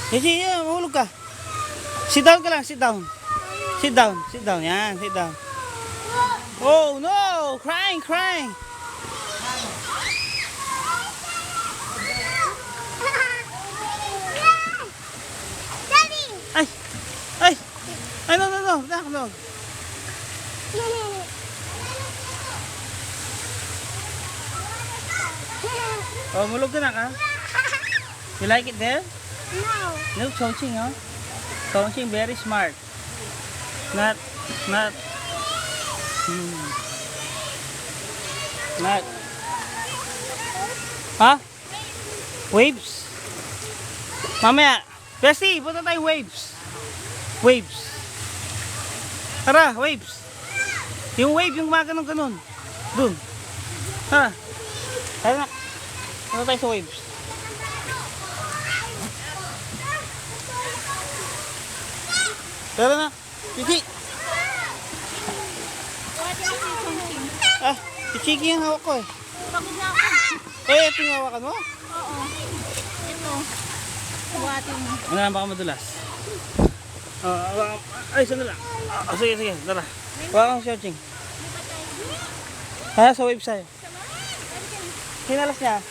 Chichi, mahulog ka. Sit down ka lang, sit down. Sit down, sit down. Yan, sit down. Oh no! Crying, crying. Daddy! Ay! Ay! Ay, no, no, no. No, no. Oh, mulog ka na ka? You like it there? No. No, Chongqing, huh? Chongqing very smart. Not. Not. Ha? Waves? Mamaya. Bestie, punta tayong waves. Waves. Tara, waves. Yung wave, yung ganun. Dun. Tara. Tara na. Punta tayo sa waves. Tara na. Chichi. Ah, si Chiki yung hawak ko eh. Pagod na ako. Eh, ito yung hawakan mo? Oo. Ito. Buhatin mo. Ano baka madulas? Ay, saan na lang? Sige, sige, tara. Hawakan ko si Ching. Kaya sa website. Hinalas niya.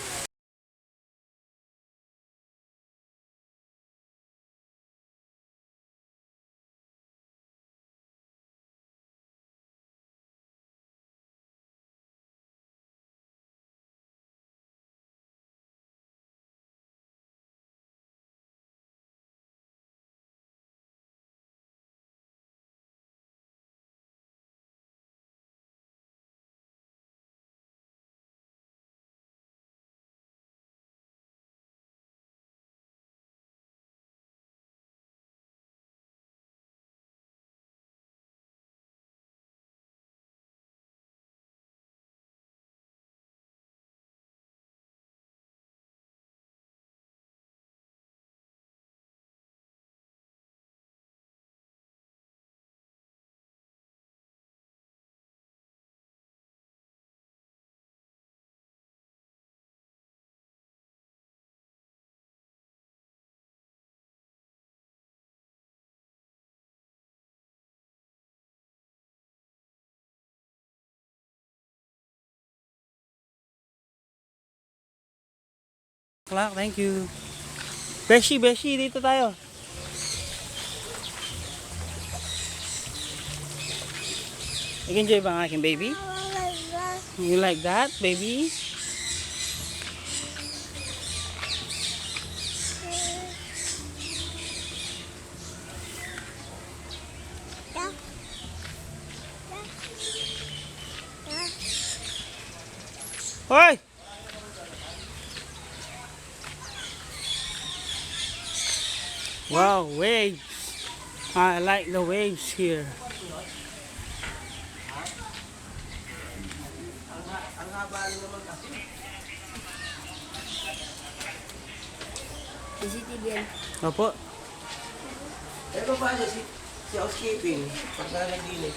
Clark, thank you. Beshi, dito tayo. Nag-enjoy ba ang aking baby? You like that, baby? Hoy! Wow, waves. I like the waves here. CCTV yan. Opo. Pero paano si housekeeping? Pagka nag-dinig.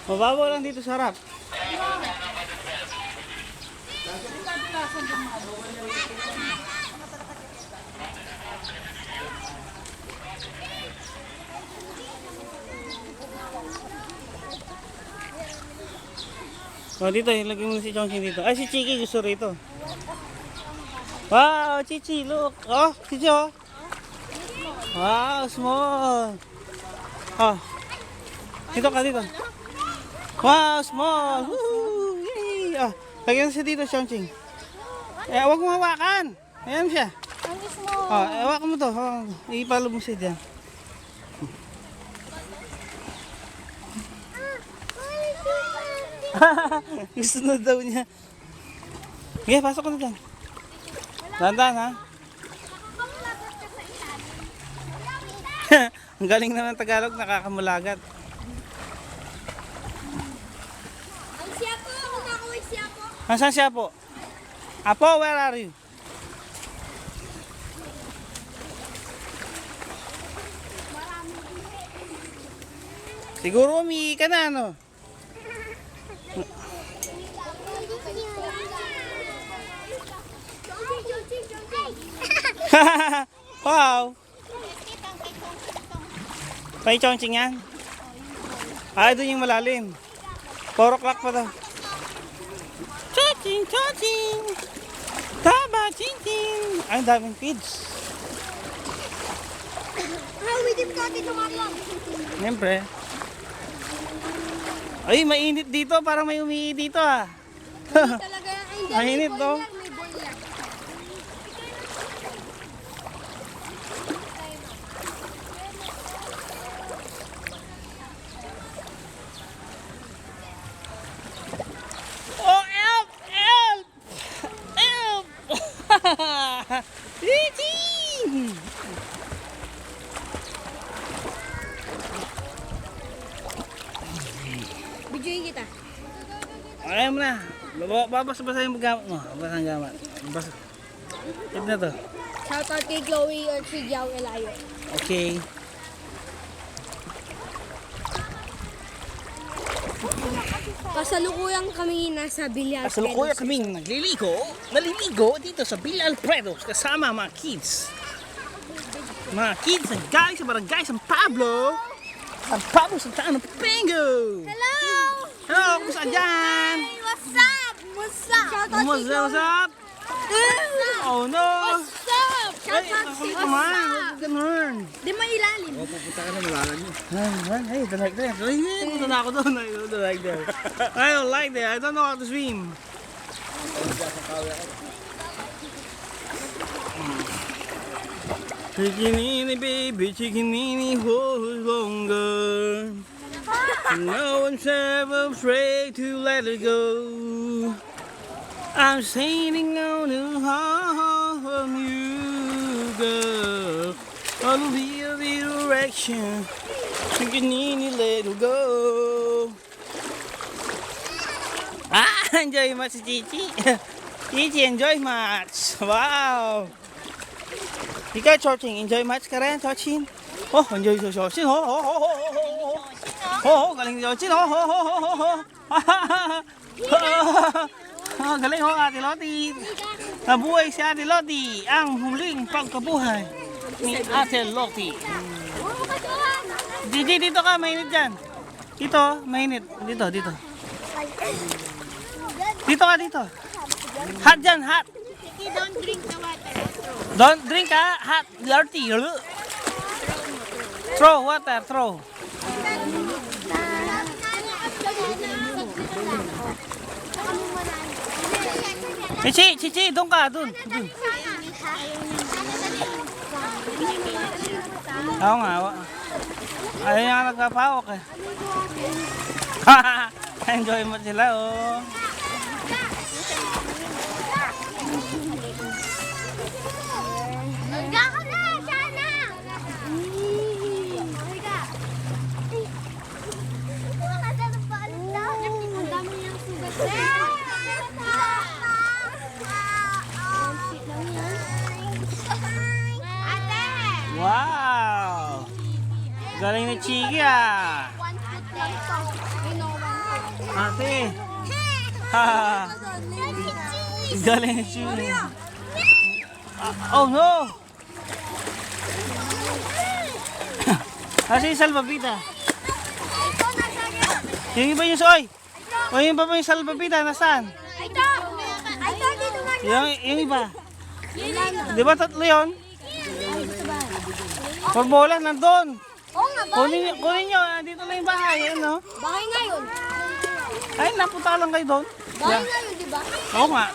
Mababaw lang dito sa harap. Oh, dito, ilagay mo si Chongqing dito. Ay, si Chiki gusto rito. Wow, Chichi, look. Oh, Chichi, oh. Wow, small. Oh. Dito ka, dito. Wow, small. Woohoo! Yay! Ah, lagyan siya dito, Chongqing. Eh, huwag mo hawakan. Ayan siya. Ang small. Oh, hawakan mo to. Oh, ipalo mo siya dyan. Gusto na daw niya. Sige, pasok ko na dyan. Dandan, ha? Ang galing naman ng Tagalog, nakakamulagat. Ay, siya po. Kumakaway siya po. Nasaan siya po? Apo, where are you? Siguro umihi ka na, ano? Wow! May chongching yan? Ay, doon yung malalim. 4 o'clock pa daw. Chongching, chongching! Taba, ching-ching! Ay, ang daming kids. Widip ka dito, Marlon. Siyempre. Ay, mainit dito. Parang may umihi dito ah. Talaga, ay, Mainit, no? may boiler. Oh, help! Help! Help! Eating! Videoin kita. Ayaw mo na. Babasa-basa yung gamit mo. Babasa ang gamit. Babasa. Ito na to. Shout out kay Chloe at si Giao Elayo. Okay. Kasalukuyang kami nasa Villar. Kasalukuyan kaming naliligo dito sa Villa Alfredos kasama mga kids. Mga kids na galing sa barangay San Pablo. San Pablo, Santa Ana, Pampanga. Hello! Hello, kung saan dyan? Hey, what's up? What's up? Shout out What's up, what's up? Oh no! What's up? Shout Ay, out ako si naman. Huwag ganun. Di mailalim. Pupunta ka na, malalan nyo. Hey, don't like that. Ay, punta na ako doon. I don't like that. I don't like that. I don't know how to swim. Chikinini, baby, chikinini, who's longer? No one's ever afraid to let it go. I'm sailing on a heart from you, girl. I'll be a direction. Chikinini, let it go. Ah, enjoy much, Chichi. Chichi, enjoy much. Wow. Ikaw, Chorching, enjoy much ka rin, Chorching? Oh, enjoy sa Chorching. Oh, oh, oh, oh, oh, oh. Oh, galing ni Chorching. Oh, oh, oh, oh, oh. Oh, galing ho, Ate Lottie. Nabuhay si Ate Lottie. Ang huling pagkabuhay ni Ate Lottie. Gigi, dito ka, mainit dyan. Dito, mainit. Dito, dito. Dito ka, dito. Hot dyan, hot. Don't drink the water. Don't drink hot, dirty. Throw water, throw. Chichi, doon ka, doon. Oo nga. Ayaw nga nagpapawak eh. Enjoy mo sila oh. Gaka na, sana! Ang dami niyang sugat. Ate! Wow! Galing ni Chigi ah. 1 foot lang to. You know, 1 foot. Ate. Ha. Galing ni Chigi. Oh no! Kasi yung salbabida. Yung iba yung soy. O yung iba pa yung salbabida, nasaan? Ito! Dito man. Yung iba. Di ba tatlo yun? Pagbola, nandun. Oo nga, Kunin nyo, dito na yung bahay, ano? bahay nga yun. Ay, napunta lang kayo doon. Bahay nga yun, di ba? Oo nga.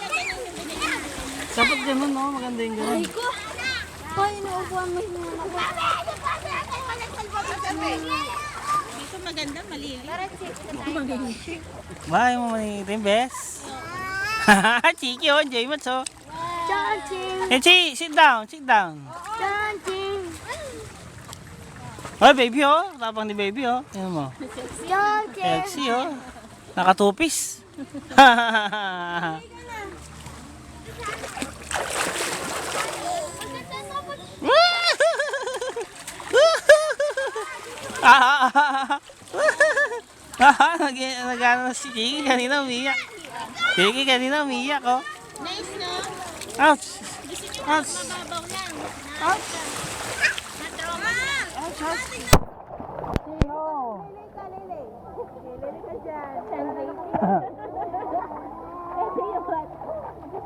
Dapat ganun, no? Maganda yung ganun. Ay ko. Ay, inuupuan mo yung mga dito maganda, malili. Bahay mo manitin, bes. Chiki, oh, enjoy mo, so. Chanting, Hey, Chi, sit down, sit down. chanting. Ay, baby oh. Tapang ni baby oh. Yan mo. Yung Sexy oh. Nakatupis. Nag-ano si Chiki kanina umiyak. Chiki kanina umiyak oh. Nice, no? Ouch! Gusto niyo Ouch! mababaw lang. Ouch! Na-trauma. Ouch! Ouch! No!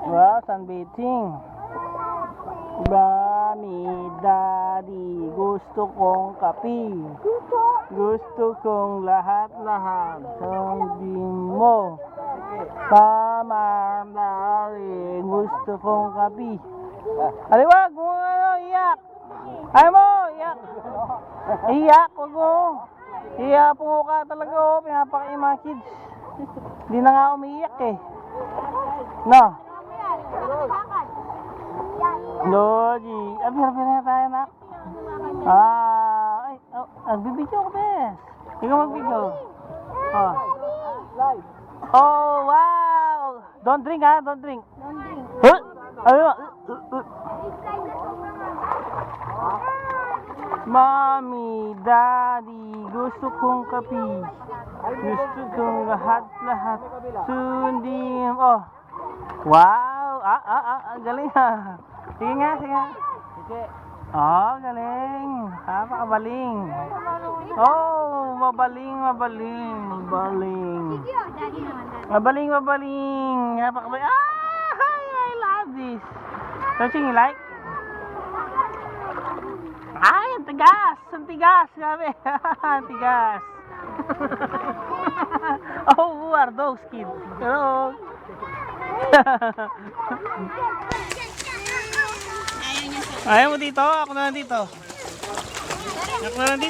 Wow, sunbathing. Mami, daddy, gusto kong kape. Gusto kong lahat-lahat. Hindi mo. Mama, daddy, gusto kong kape. Aliwag mo ano, iyak. Ayaw mo, iyak. Iyak, wag mo. Iyak po ka talaga, oh. Pinapakain yung mga kids. Hindi na nga umiiyak eh. No? Logi. Abir-bir na tayo na. Ay, oh, nagbibidyo ko, bes. Ikaw magbidyo. Oh. Oh, wow. Don't drink, ha? Don't drink. Huh? Ayun. Mommy, Daddy, gusto kong kape. Gusto kong lahat-lahat. Sundim. Oh. Wow. Galing ha. Sige nga, sige nga. Oh, galing. Napakabaling. Oh, mabaling. Mabaling. Napakabaling. I love this. Don't you like? Ay, ang tigas. Grabe. Ang tigas. Oh, who are those kids? Hello. Ayaw mo dito? Ako na lang dito.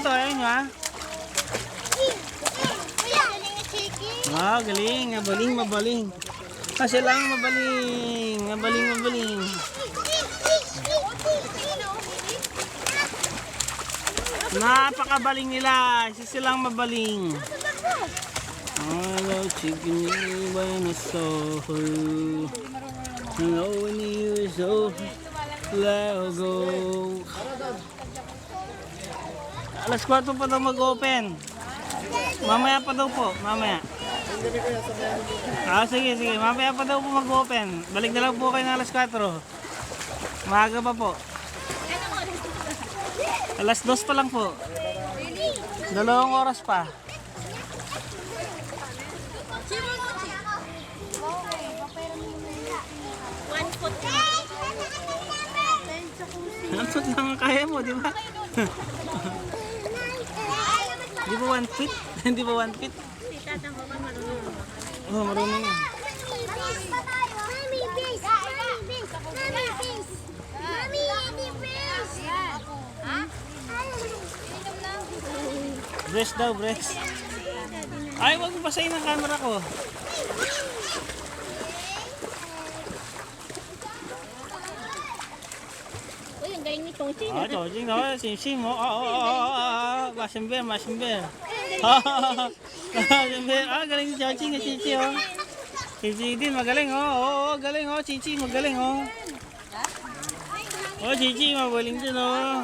Ayaw nyo ha? Wow, galing. Mabaling. Kasi lang mabaling. Napakabaling nila. Isa silang mabaling. Hello, chicken when it's so hello, when you so let's go. Alas 4 pa daw mag-open. Mamaya pa daw po. Sige. Mamaya pa daw po mag-open. Balik na lang po kayo ng alas 4. Maaga pa po. Alas 2 pa lang po. 2 oras pa. Ang foot lang ang kaya mo, di ba? Di ba 1 feet? Hindi ba 1 feet? Oh, marunong yan. Breast daw, breast. Ay, wag mo pasayin ang camera ko. Uy, ang galing ni Tongching. Chongqing daw, sim. Masimber. Masimber. Galing ni Chongqing, Chichi oh. Chichi din magaling oh. Galing oh, Chichi magaling oh. Oh, Chichi magaling din oh.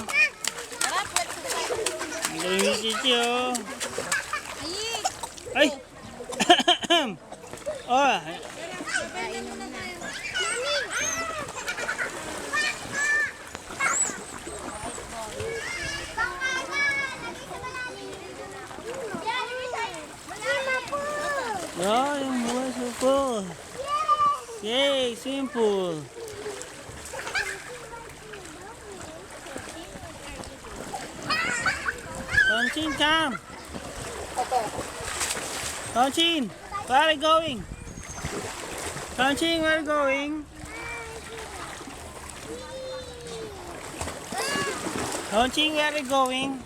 Galing ni Chichi oh. Ay. Oh. Oh, yung buhay so full. Yay, simple. Tongqing, come. Tongqing, where are you going? Tongqing, where are you going? Tongqing, where are you going?